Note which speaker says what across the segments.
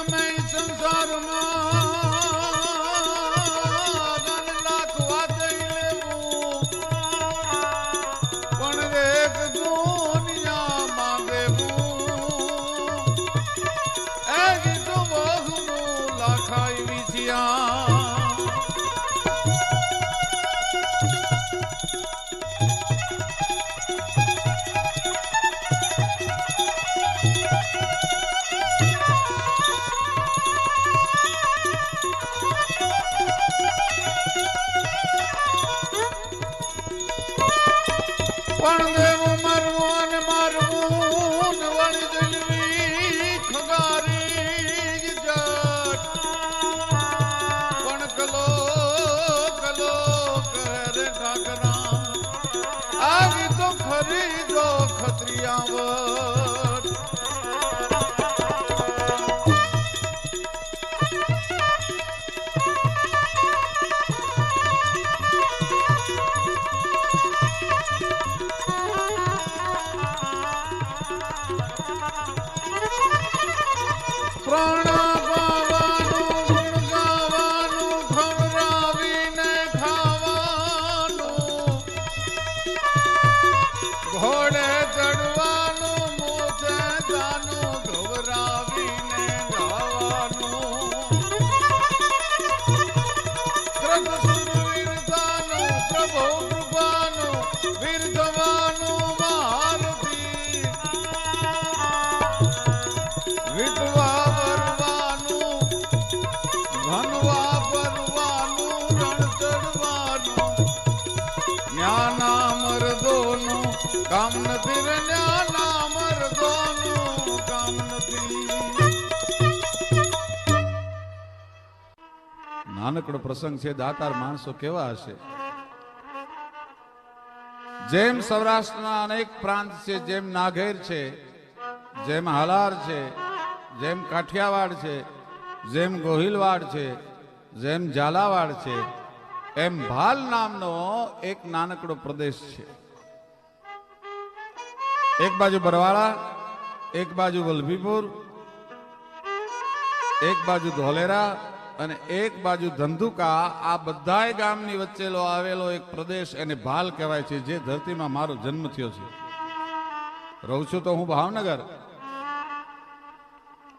Speaker 1: ગમે સંસારમાં લાખ વાત લેવું પણ એક દુનિયામાં દેવું એ ગીતો બહુનું લાખાઈ વિછિયા પણ દેવું મરવું અને મારવું વળી દિલવી ખગારી જટ પણ કલો કલો કરે ઠાકરા આવી તો ખરી જો ખત્રિયાવટ પ્રાણા પાવાનું ગુણ ગાવાનું ખવડાવીને ખાવાનું ઘોડે ચડવાનું મોજે જાનું ખવડાવીને ગાવાનું કૃષ્ણવીરતાનું પ્રભુ કૃપાનું વીર જવાનું મહારથી વિધવા ધનવા પરવાનું રણ ચડવાનું ન્યાના મરદોનું કામ નથી રે ન્યાના મરદોનું કામ નથી. નાનકડો પ્રસંગ છે. દાતાર માણસો કેવા હશે? જેમ સૌરાષ્ટ્રના અનેક પ્રાંત છે, જેમ નાઘેર છે, જેમ હાલાર છે, જેમ કાઠિયાવાડ છે, જેમ ગોહિલવાડ છે, જેમ ઝાલાવાડ છે, એમ ભાલ નામનો એક નાનકડો પ્રદેશ છે. એક બાજુ બરવાળા, એક બાજુ વલભીપુર, એક બાજુ ધોલેરા અને એક બાજુ ધંધુકા. આ બધાય ગામની વચ્ચેલો આવેલો એક પ્રદેશ એને ભાલ કહેવાય છે, જે ધરતીમાં મારો જન્મ થયો છે. રહું છું તો હું ભાવનગર,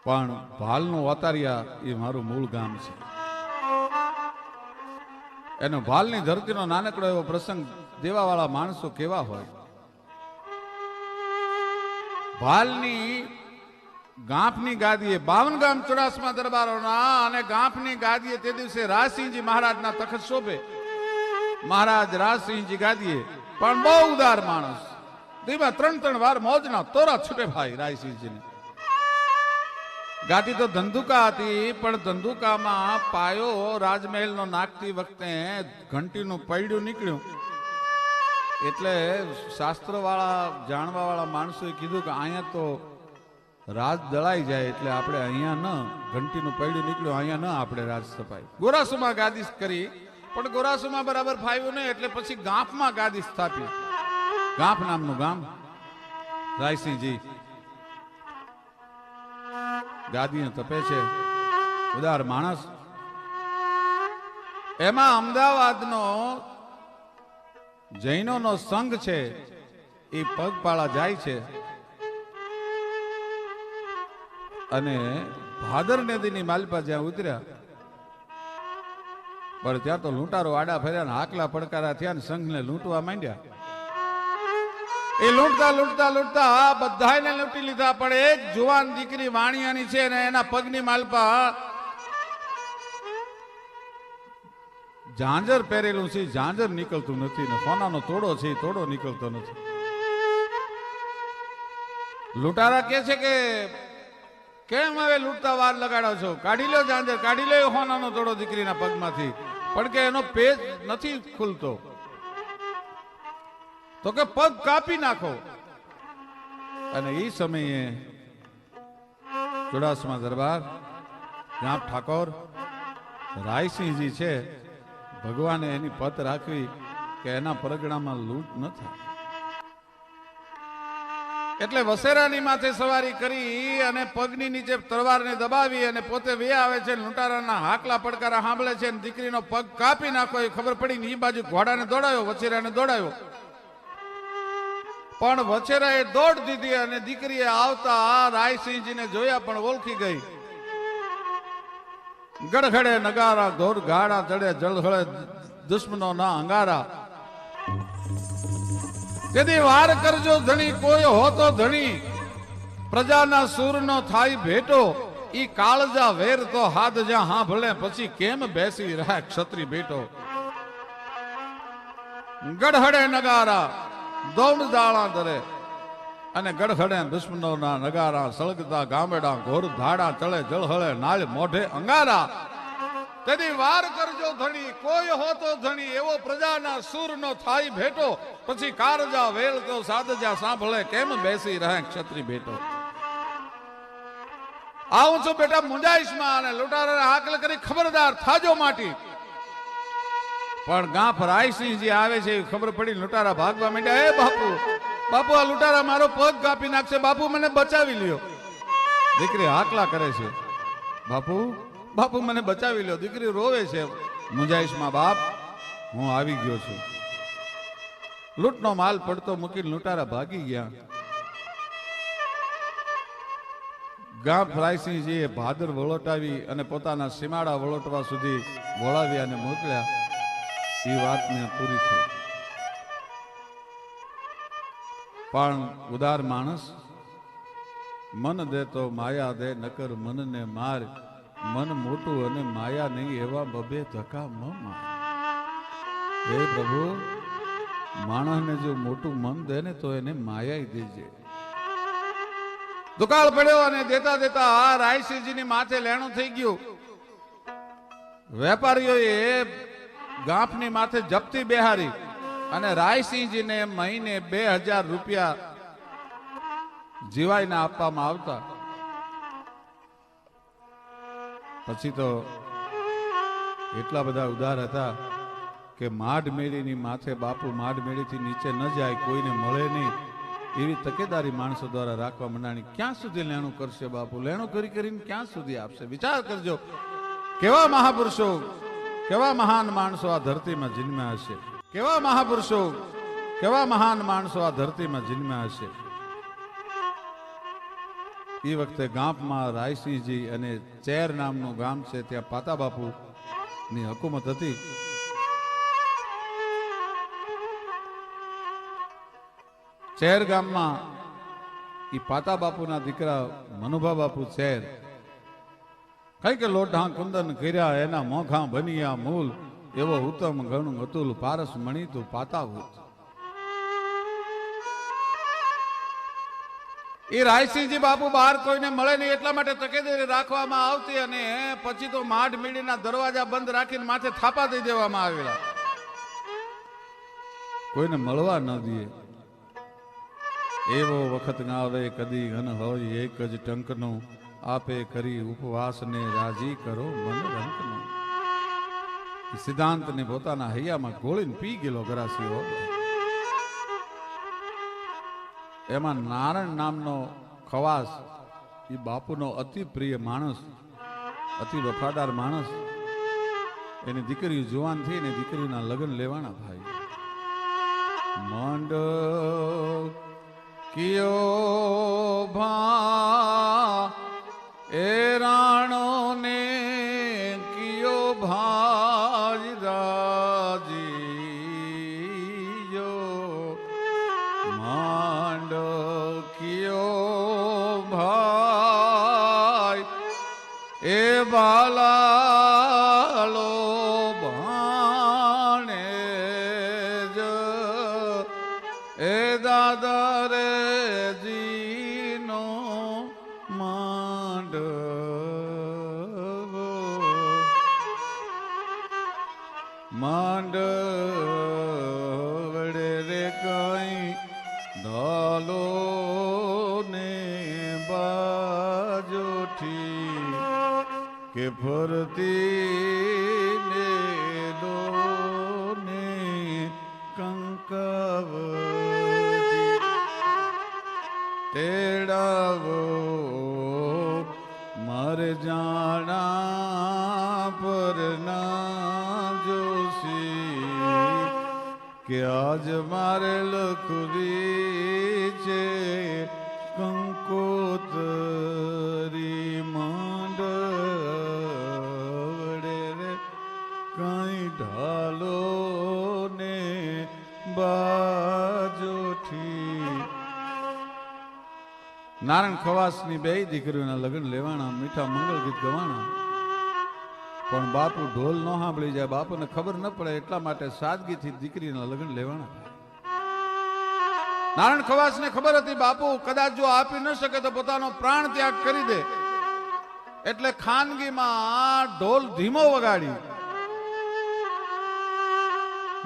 Speaker 1: પણ ભાલનું વાતારિયા એ મારું મૂળ ગામ છે. એનો ભાલની ધરતીનો નાનકડો એવો પ્રસંગ. દેવાવાળા માણસો કેવા હોય! ભાલની ગાંફની ગાદીએ 52 ગામ ચોરાસમાં દરબારોના અને ગાંફની ગાદીએ તે દિવસે રાજસિંહજી મહારાજના તખત શોભે. મહારાજ રાજસિંહજી ગાદીએ, પણ બહુ ઉદાર માણસ. દીમાં 3 વાર મોજના તોરા છૂટે ભાઈ રાજસિંહજીને. ગાદી તો ધંધુકા હતી, પણ ધંધુકામાં પાયો રાજમહેલનો નાખતી વખતે ઘંટીનું પૈડું નીકળ્યું. એટલે શાસ્ત્રવાળા જાણવાવાળા માણસોએ કીધું કે અહીંયા તો રાજ દળાઈ જાય, એટલે આપણે અહીંયા ન ઘંટીનું પૈડું નીકળ્યું, અહીંયા ન આપણે રાજ સ્થપાય. ગોરાસુમાં ગાદી કરી, પણ ગોરાસુમાં બરાબર ફાવ્યું નહીં, એટલે પછી ગાંફમાં ગાદી સ્થાપી. ગાંફ નામનું ગામ. રાયસિંહજી ગાદીને તપે છે, ઉદાર માણસ. એમાં અમદાવાદનો જૈનોનો સંઘ છે, એ પગપાળા જાય છે અને ભાદર નદીની માલપા જ્યાં ઉતર્યા, પણ ત્યાં તો લૂંટારો આડા ફર્યા ને હાકલા પડકારા થયા ને સંઘને લૂંટવા માંડ્યા. એ લૂંટતા લૂંટતા લૂંટતા બધાને લૂંટી લીધા, પણ એક જુવાન દીકરી વાણિયાની છે ને એના પગની માલપા ઝાંઝર પહેરેલું છે, ઝાંઝર નીકળતું નથી ને સોનાનો તોડો છે, તોડો નીકળતો નથી. લૂંટારા કે છે કે કેમ હવે લૂંટતા વાર લગાડો છો? કાઢી લો ઝાંઝર, કાઢી લો સોનાનો તોડો દીકરીના પગમાંથી. પણ કે એનો પેજ નથી ખુલતો. તો કે પગ કાપી નાખો. અને એ સમયે ચુડાસમા દરબાર ગામ ઠાકોર રાયસિંહજી છે, ભગવાને એની પત રાખવી કે એના પરગણામાં લૂંટ ન થાય. એટલે વસેરાની માથે સવારી કરી અને પગની નીચે તલવારને દબાવી અને પોતે વે આવે છે. લૂંટારાના હાકલા પડકારા સાંભળે છે અને દીકરીનો પગ કાપી નાખો એ ખબર પડી ને એ બાજુ ઘોડાને દોડાયો, વછેરાને દોડાયો. પણ વછેરાએ દોડ દીધી અને દીકરીએ આવતા રાયસિંહજીને જોયા પણ ઓળખી ગઈ. ગડખડે નગારા, ઘોર ગાડા ચડે જળહળે દુશ્મનો ના અંગારા. તેથી વાર કરજો ધણી, કોઈ હોતો ધણી, પ્રજાના સૂરનો થાય ભેટો. ઈ કાળજા વેર તો હાથ જ્યાં હા ભલે, પછી કેમ બેસી રહે ક્ષત્રિય બેટો. ગડહડે નગારા દોડ દાળા દરે અને ગડખડે દુશ્મનોના નગારા, સળગતા ગામડા ઘોર ધાડા ચળે જળહળે નાળ મોઢે અંગારા. તેથી વાર કરજો ધણી, કોઈ હોતો ધણી, એવો પ્રજાના સૂરનો થાય ભેટો. પછી કારજા વેલ તો સાદજા સાંભળે, કેમ બેસી રહે ક્ષત્રિય બેટો. આવું છું બેટા મુંજાઈશમાં અને લૂંટારાને હાકલ કરી ખબરદાર થાજો માટી. પણ ગાંફ રાયસિંહજી આવે છે ખબર પડી, લૂંટારા ભાગવા માંડ્યા. એ બાપુ, બાપુ આ લૂંટારા મારો પગ કાપી નાખશે, બાપુ મને બચાવી લ્યો. દીકરી હાકલા કરે છે, બાપુ બાપુ મને બચાવી લ્યો. દીકરી રોવે છે મુંજાઈશમાં, બાપ હું આવી ગયો છું. લૂંટનો માલ પડતો મૂકીને લૂંટારા ભાગી ગયા. ગાંફ રાયસિંહજીએ ભાદર વળોટાવી અને પોતાના સીમાડા વળોટવા સુધી વળાવ્યા અને મોકલ્યા. એ વાતને પૂરી થઈ. પણ ઉદાર માણસ મન દે તો માયા દે, નકર મનને માર. મન મોટું અને માયા નહીં, એવા બબે ધક્કા ન માર. હે પ્રભુ, માણસને જો મોટું મન દે ને તો એને માયા દેજે. દુકાળ પડ્યો અને દેતા દેતા આ રાયસિંહજીની માથે લેણું થઈ ગયું. વેપારીઓએ ગાંફની માથે જપ્તી બેહારી અને રાયસિંહજીને મહિને 2000 રૂપિયા જીવાઈને આપવામાં આવતા. પછી તો એટલા બધા ઉદાર હતા કે માઢ મેળીની માથે બાપુ માઢ મેળીથી નીચે ન જાય, કોઈને મળે નહીં, એવી તકેદારી માણસો દ્વારા રાખવા માંડાણી. ક્યાં સુધી લેણું કરશે બાપુ? લેણું કરી કરીને ક્યાં સુધી આપશે? વિચાર કરજો, કેવા મહાપુરુષો, કેવા મહાન માણસો આ ધરતીમાં જન્મ્યા હશે. કેવા મહાપુરુષો, કેવા મહાન માણસો આ ધરતીમાં જન્મ્યા હશે. એ વખતે ગામમાં રાયસિંહજી અને ચેર નામનું ગામ છે, ત્યાં પાતા બાપુ ની હુકુમત હતી. ચેર ગામમાં એ પાતા બાપુના દીકરા મનુભા બાપુ ચેર કઈ કે લોઢા કુંદન કર્યા, એના મોઘા બનિયા મૂલ, એવો ઉત્તમ ગણું અતુલ, પારસ મણી તું પાતા ભૂત. એ રાયસિંહજી બાપુ બહાર કોઈને મળે નહીં એટલા માટે તકેદારી રાખવામાં આવતી અને પછી તો માઢ મીડીના દરવાજા બંધ રાખીને માથે થાપા દઈ દેવામાં આવેલા. કોઈને મળવા ન દે. એવો વખત ના આવે કદી ઘન હોય એક જ ટંકનો, આપે કરી ઉપવાસને રાજી કરો મન રંકનો. સિદ્ધાંતને પોતાના હૈયામાં ગોળીને પી ગયેલો ગરાસીઓ. એમાં નારાયણ નામનો ખવાસ, એ બાપુનો અતિ પ્રિય માણસ, અતિ વફાદાર માણસ. એની દીકરી જુવાન થઈ ને દીકરીના લગ્ન લેવાના ભાઈ. માંડ કિયો ભા એ રાણો ને કિયો ભાઈ રાજીયો. માંડ કિયો ભાઈ એ બાલાલો ભાણે જ એ દાદા રે જીનો માંડવો. માંડવડે રે કઈ ધાલો ને બાજોઠી કે ફરતી ને લો ને કંકવ. માણા પર ના જોશી કે આજ મારે લખવી છે કંકોતરી માંડવડે રે કઈ ઢાલો ને બાજોઠી. નારાયણ ખવાસની બે દીકરીઓના લગ્ન લેવાના, મીઠા મંગળ ગીત ગવાના, પણ બાપુ ઢોલ ન સાંભળી જાય, બાપુને ખબર ન પડે એટલા માટે સાદગીથી દીકરીના લગ્ન લેવાના. નારાયણ ખવાસને ખબર હતી બાપુ કદાચ જો આપી ન શકે તો પોતાનો પ્રાણ ત્યાગ કરી દે, એટલે ખાનગીમાં ઢોલ ધીમો વગાડી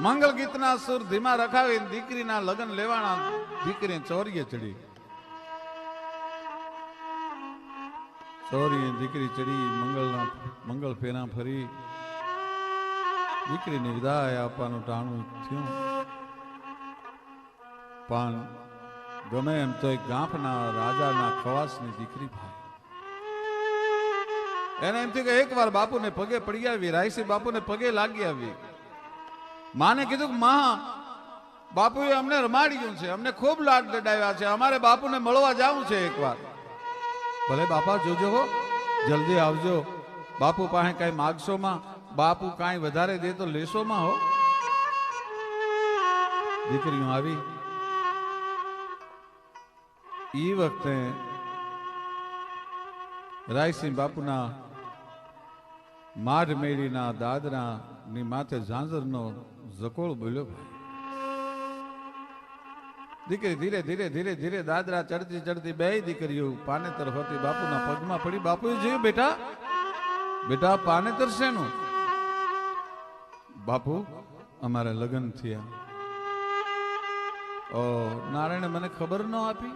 Speaker 1: મંગલ ગીતના સુર ધીમા રખાવી દીકરીના લગ્ન લેવાના. દીકરી ચોરીએ ચડી, ચોરી દીકરી ચડી, મંગળ ફેરા ફરી દીકરીને વિદાય આપવાનું ટાણું થયું. પણ ગમે એમ તો ગાંફના રાજાના ખવાસની દીકરી ભાઈ એને એમ થયું કે એક વાર બાપુને પગે પડી આવી, રાયસી બાપુને પગે લાગી આવી. માને કીધું કે માં, બાપુએ અમને રમાડ્યું છે, અમને ખૂબ લાડ લડાવ્યા છે, અમારે બાપુને મળવા જવું છે એકવાર. ભલે બાપા જોજો હો, જલ્દી આવજો, બાપુ પાસે કઈ માગશો માં, બાપુ કાંઈ વધારે દે તો લેશો માં હો. દીકરીઓ આવી. ઈ વખતે રાયસિંહ બાપુના માઢ મેળીના દાદરા ની માથે ઝાંઝરનો ઝકોળ બોલ્યો. દીકરી ધીરે ધીરે ધીરે ધીરે દાદરા ચડતી ચડતી બે દીકરીઓ પાનેતર હોતી બાપુના પગમાં પડી. બાપુએ જોયું, બેટા બેટા પાનેતર શેનું? બાપુ અમારે લગ્ન થયા. ઓ નારાયણે મને ખબર ન આપી,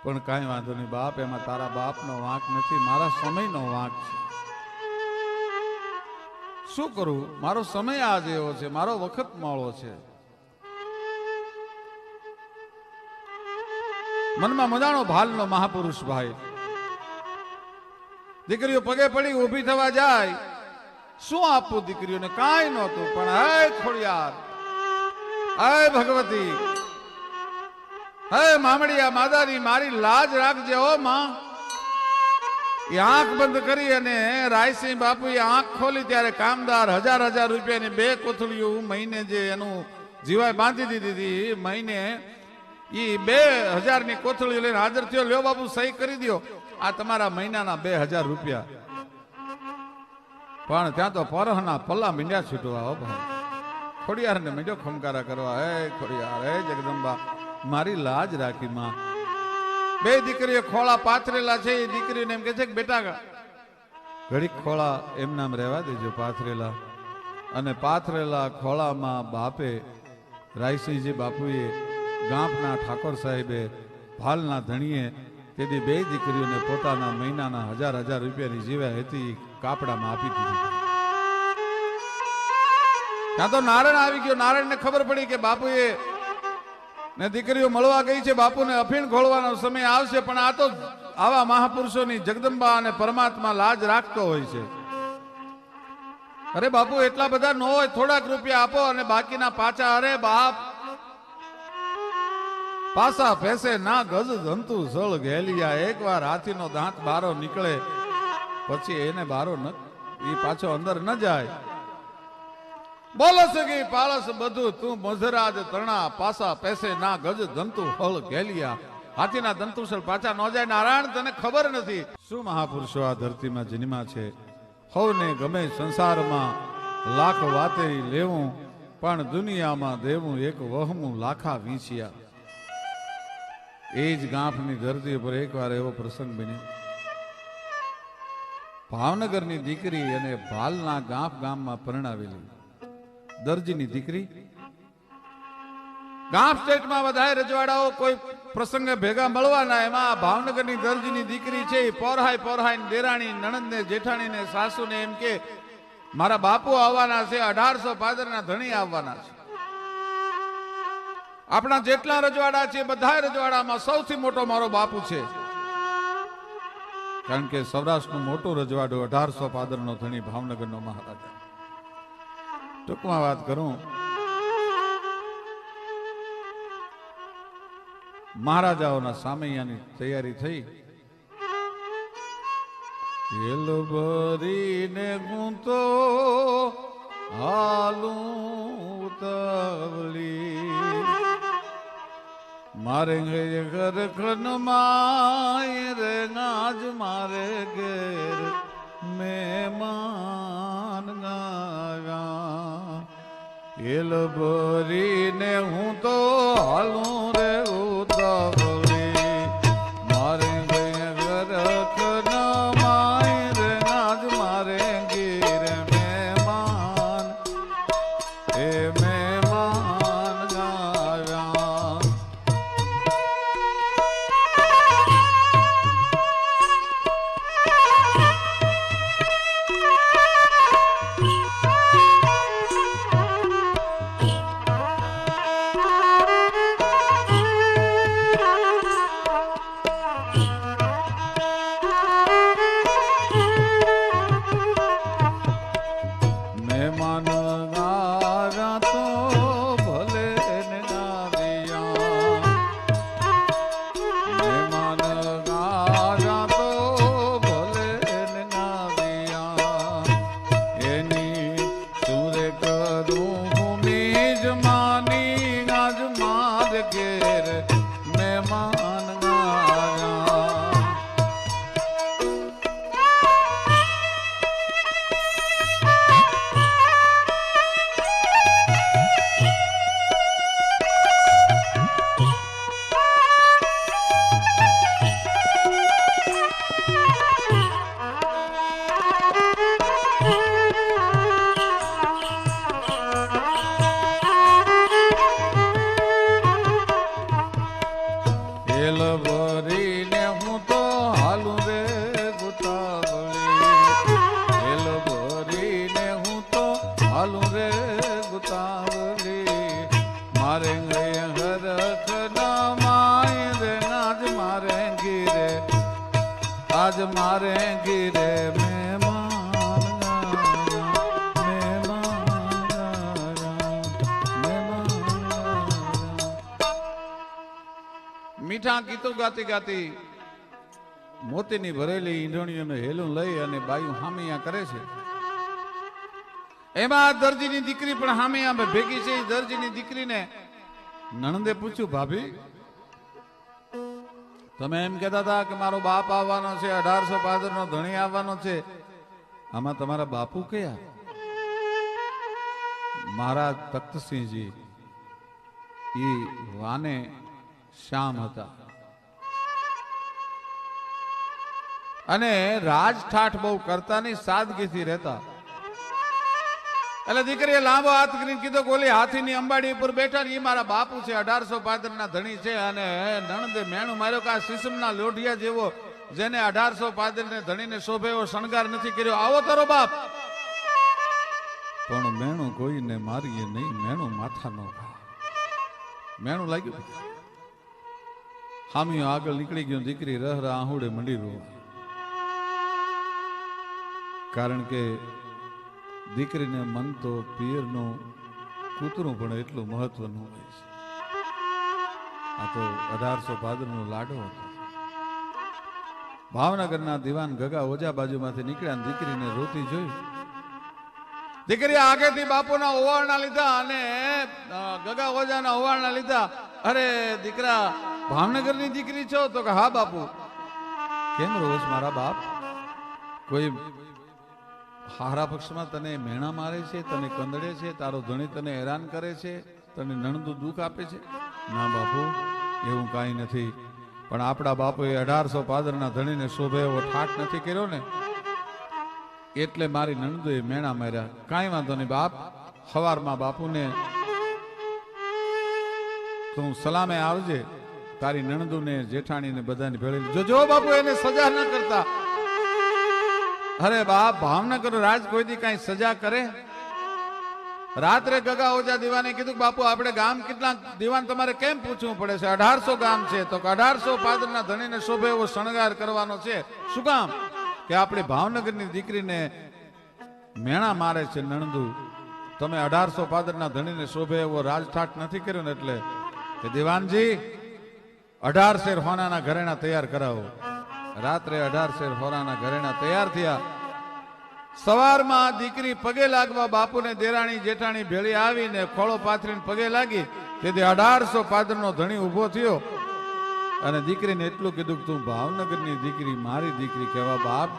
Speaker 1: પણ કાંઈ વાંધો નહીં બાપ, એમાં તારા બાપનો વાંક નથી, મારા સમયનો વાંક છે. શું કરું, મારો સમય આજ એવો છે, મારો વખત મોળો છે. મનમાં મજાનો ભાલનો મહાપુરુષ ભાઈ. દીકરીઓ પગે પડી ઊભી થવા જાય, શું આપવું દીકરીઓને? કાંઈ નહોતું. પણ હે ખોડિયાર, હે ભગવતી, હે મામડિયા માદાની, મારી લાજ રાખજે ઓ માં. એ આંખ બંધ કરી અને રાયસિંહ બાપુએ આંખ ખોલી ત્યારે કામદાર 1000 રૂપિયાની 2 કોથળીઓ મહિને જે એનું જીવાય બાંધી દીધી હતી, મહિને એ 2000 ની કોથળીઓ લઈને હાજર થયો. લ્યો બાપુ સહી કરી દો, આ તમારા મહિનાના 2000 રૂપિયા. પણ ત્યાં તો પરહના પલ્લા મીંડ્યા છૂટવા. હો ભાઈ, ખોડિયારને મીંડ્યો ખમકારા કરવા. હે ખોડિયાર, હે જગદંબા, મારી લાજ રાખી માં. બે દીકરીઓ ખોળા પાથરેલા છે. એ દીકરીને એમ કે છે કે બેટા ઘડીક ખોળા એમ નામ રહેવા દેજો પાથરેલા. અને પાથરેલા ખોળામાં બાપે, રાયસિંહજી બાપુએ, ગાંફના ઠાકોર સાહેબે, ભાલના ધણીએ તેથી બે દીકરીઓને પોતાના મહિનાના 1000 રૂપિયાની જીવ્યા હતી કાપડામાં આપી દીધી. ત્યાં તો નારાયણ આવી ગયો. નારાયણને ખબર પડી કે બાપુએ ને દીકરીઓ મળવા ગઈ છે, બાપુને અફીણ ખોળવાનો સમય આવશે. પણ આ તો આવા મહાપુરુષોની જગદંબા અને પરમાત્મા લાજ રાખતો હોય છે. અરે બાપુ એટલા બધા ન હોય, થોડાક રૂપિયા આપો અને બાકીના પાછા. અરે બાપ, પાસા પેસે ના ગજ જંતુ સળ ગેલિયા. એકવાર હાથીનો દાંત બારો નીકળે પછી એને બારો ન, એ પાછો અંદર ન જાય. બોલસ ગઈ પાળસ બધું તું મજરાજ તણા, પાસા પેસે ના ગજ જંતુ હળ ગેલિયા. હાથીના દંતુસળ પાછા ન જાય. નારાયણ તને ખબર નથી શું મહાપુરુષો આ ધરતીમાં જન્મા છે. હવને ગમે સંસારમાં લાખ વાતે લેવું, પણ દુનિયામાં દેવું એક વહમું લાખા વીંછિયા. એ જ ગાંફની ધરતી પર એકવાર એવો પ્રસંગ બન્યો. ભાવનગરની દીકરી અને ભાલના ગાંફ ગામમાં પરણાવેલી દરજીની દીકરી. ગાંફ સ્ટેટમાં બધા રજવાડાઓ કોઈ પ્રસંગે ભેગા મળવાના, એમાં ભાવનગરની દરજીની દીકરી છે. પોરહાઈ દેરાણી, નણંદને, જેઠાણીને, સાસુને એમ કે મારા બાપુ આવવાના છે, 1800 પાદરના ધણી આવવાના છે. આપણા જેટલા રજવાડા છે બધા રજવાડામાં સૌથી મોટો મારો બાપુ છે. કારણ કે સૌરાષ્ટ્રનું મોટું રજવાડું 1800 પાદરનો ધણી ભાવનગરનો મહારાજા. ટૂંકમાં વાત કરું, મહારાજાઓના સામૈયાની તૈયારી થઈ. એલ ભરીને હું તો હાલું તવલી, મારે ઘર ખનમાં રે નાજ મારે ઘેર મહેમાન આવ્યા. એલ ભરીને હું તો હાલું રે ઉતાવળી, મારે ઘર ખનમાં રે નાજ મારે ઘેર મહેમાન એ મહેમાન આવ્યા. મહેમાન આવ્યા તો ભલે ને આવ્યા, મહેમાન આવ્યા તો ભલે ને આવ્યા, એની સુરે કરું હું મેજમાની, આજ માર ઘેર મહેમાન આવ્યા. એલ ભરીને હું તો હાલું રે ગુતાવળી, એલ ભરીને હું તો હાલું રે ગુતાવળી, મારે હરખ ના માય રે નાજ મારે ગીરે, આજ મારે ગીરે મહેમાન આવ્યા, મહેમાન આવ્યા, મહેમાન આવ્યા. મીઠા ગીતો ગાતી ગાતી મોતીની ભરેલી ઈંધણીઓને હેલું લઈ અને બાયું હામિયા કરે છે. એમાં દરજીની દીકરી પણ હામિયા ભેગી છે. દરજીની દીકરીને નણંદે પૂછ્યું, ભાભી તમે એમ કહેતા હતા કે મારો બાપ આવવાનો છે, 1800 પાદરનો ધણી આવવાનો છે, આમાં તમારા બાપુ કયા? મહારાજ તખ્તસિંહજી ઈ વાને શ્યામ હતા અને રાજઠાઠ બહુ કરતા નહીં, સાદગીથી રહેતા. એટલે દીકરીએ લાંબો હાથ કરીને કીધું કે ઓલી હાથીની અંબાડી ઉપર બેઠા ને એ મારા બાપુ છે, 1800 પાદરના ધણી છે. અને નણંદે મેણું માર્યો કે આ સિસમના લોઢિયા જેવો જેને 1800 પાદરને ધણીને શોભે એવો શણગાર નથી કર્યો, આવો તારો બાપ. પણ મેણું કોઈને મારીએ નહીં, મેણું માથા નો ખા. મેણું લાગ્યું, હામીઓ આગળ નીકળી ગયો. દીકરી રહ આહુડે મંડી રોવા, કારણ કે દીકરીને મન તો પિયરનું કૂતરું પણ એટલું મહત્વનું હોય છે. આ તો 1800 પાદરનો લાડો હતો. ભાવનગરના દીવાન ગગા ઓજા બાજુમાંથી નીકળ્યા, દીકરીને રોતી જોઈ. દીકરી આગળથી બાપુના ઓવાળના લીધા અને ગગા ઓજાના ઓવાળના લીધા. અરે દીકરા, ભાવનગરની દીકરી છો? તો કે હા બાપુ. કેમ રોજ મારા બાપ? કોઈ હારા પક્ષમાં તને મેણા મારે છે, તને કંદડે છે, તારો ધણી તને હેરાન કરે છે, તને નણંદુ દુઃખ આપે છે? ના બાપુ, એવું કાંઈ નથી. પણ આપણા બાપુએ 1800 પાદરના ધણીને શોભે એવો ઠાઠ નથી કર્યો ને, એટલે મારી નણંદુએ મેણા માર્યા. કાંઈ વાંધો નહીં બાપ, સવારમાં બાપુને તું સલામે આવજે, તારી નણંદુને જેઠાણીને બધાને ભેળેલી જો બાપુ એને સજા ન કરતા. અરે બાપ, ભાવનગર રાજ કોઈ દી કઈ સજા કરે? રાત્રે ગગા ઓજા દીવાને કીધું કે બાપુ આપણે ગામ કેટલા દીવાન તમારે કેમ પૂછવું પડે છે? 1800 ગામ છે. તો 1800 પાદરના ધણીને શોભે એવો શણગાર કરવાનો છે. શું કામ? કે આપણી ભાવનગરની દીકરીને મેણા મારે છે નણંદુ. તમે 1800 પાદરના ધણીને શોભે એવો રાજઠાટ નથી કર્યો ને એટલે કે દીવાનજી 18 શેર હોનાના ઘરેણા તૈયાર કરાવો. રાત્રે 18 શેર હોનાના ઘરેણા તૈયાર થયા. સવારમાં દીકરી પગે લાગવા બાપુને દેરાણી જેઠાણી ભેળી આવીને ખોળો પાથરીને પગે લાગી. તેથી 1800 પાદરનો ધણી ઉભો થયો અને દીકરીને એટલું કીધું કે તું ભાવનગરની દીકરી મારી દીકરી કહેવા બાપ.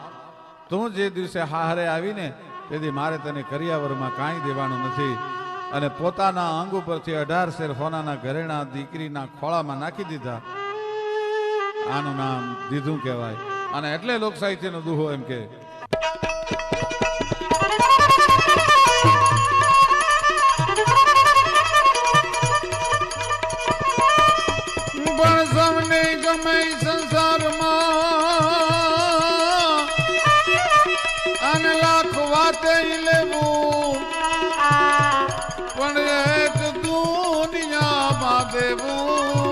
Speaker 1: તું જે દિવસે હારે આવીને તેથી મારે તને કરિયાવરમાં કાંઈ દેવાનું નથી. અને પોતાના અંગ ઉપરથી 18 શેર હોનાના ઘરેણા દીકરીના ખોળામાં નાખી દીધા. આનું નામ દીધું કહેવાય. અને એટલે લોક સાહિત્યનો દુહો એમ કે પણ સૌને ગમે સંસારમાં અને લાખ વાતે લેવું પણ એક દુનિયામાં દેવું.